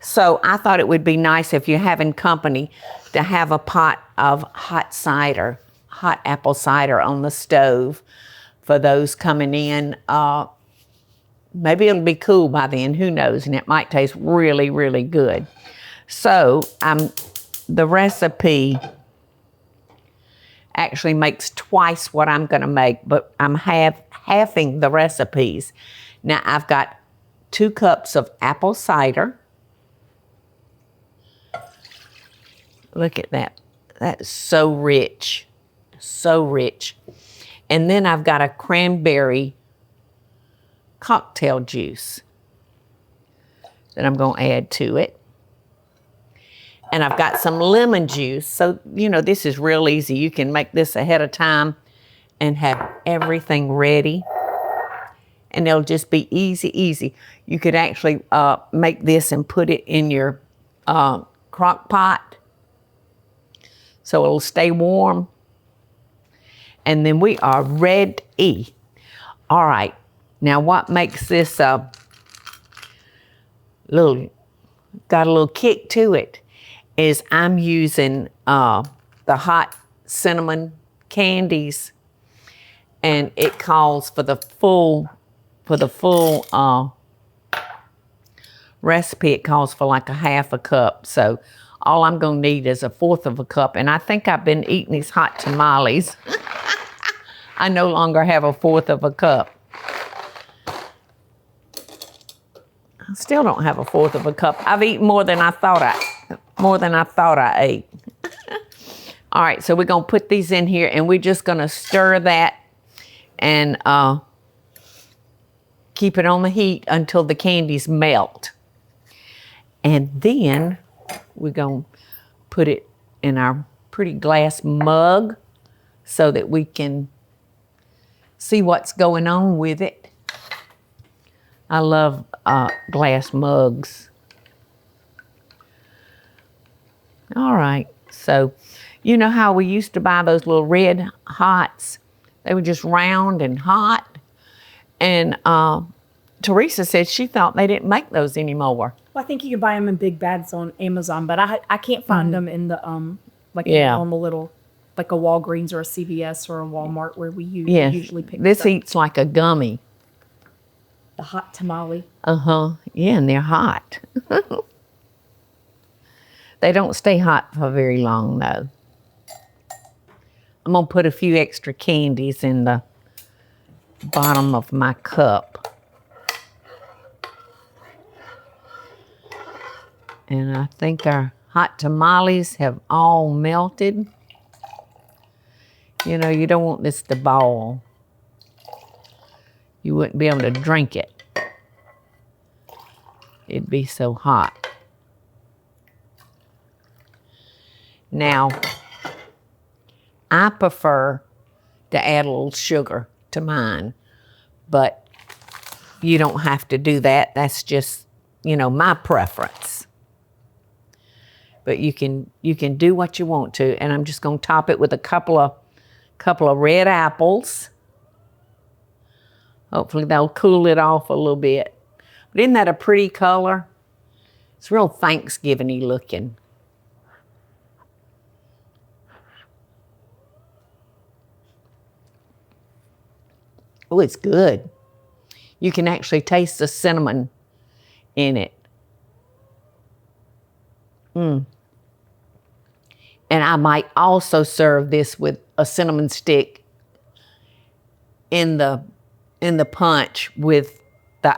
So I thought it would be nice if you're having company to have a pot of hot cider, hot apple cider on the stove for those coming in. Maybe it'll be cool by then, who knows, and it might taste really, really good. So the recipe actually makes twice what I'm gonna make, but I'm halving the recipes. Now I've got 2 cups of apple cider. Look at that. That's so rich, so rich. And then I've got a cranberry cocktail juice that I'm gonna add to it. And I've got some lemon juice. So, you know, this is real easy. You can make this ahead of time and have everything ready. And it'll just be easy. You could actually make this and put it in your crock pot so it'll stay warm. And then we are ready. All right, now what makes this got a little kick to it is I'm using the hot cinnamon candies, and it calls for the full recipe. It calls for like a 1/2 cup. So all I'm gonna need is a 1/4 cup. And I think I've been eating these hot tamales. I no longer have a 1/4 cup. I still don't have a 1/4 cup. I've eaten more than I thought I ate. All right, so we're gonna put these in here and we're just gonna stir that and keep it on the heat until the candies melt. And then we're gonna put it in our pretty glass mug so that we can see what's going on with it. I love glass mugs. All right, so you know how we used to buy those little red hots? They were just round and hot. And Teresa said she thought they didn't make those anymore. Well, I think you can buy them in big bags on Amazon, but I can't find them in the on the little, like a Walgreens or a CVS or a Walmart where we usually pick this stuff. eats like a gummy. The hot tamale. Yeah, and they're hot. They don't stay hot for very long though. I'm gonna put a few extra candies in the bottom of my cup. And I think our hot tamales have all melted. You know, you don't want this to ball. You wouldn't be able to drink it. It'd be so hot. Now, I prefer to add a little sugar to mine, but you don't have to do that. That's just, you know, my preference. But you can do what you want to, and I'm just gonna top it with a couple of red apples. Hopefully they'll cool it off a little bit. But isn't that a pretty color? It's real Thanksgiving-y looking. Oh, it's good. You can actually taste the cinnamon in it. And I might also serve this with a cinnamon stick in the punch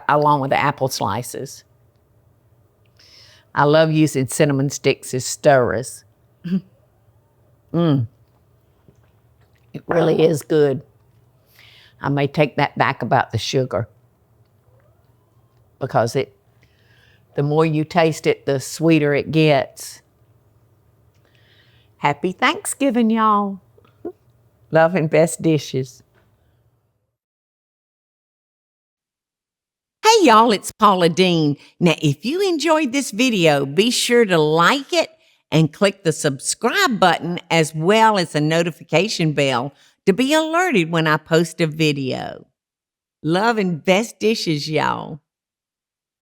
along with the apple slices. I love using cinnamon sticks as stirrers. It really is good. I may take that back about the sugar because the more you taste it, the sweeter it gets. Happy Thanksgiving, y'all. Love and best dishes. Hey, y'all, it's Paula Deen. Now, if you enjoyed this video, be sure to like it and click the subscribe button as well as the notification bell to be alerted when I post a video. Love and best dishes, y'all.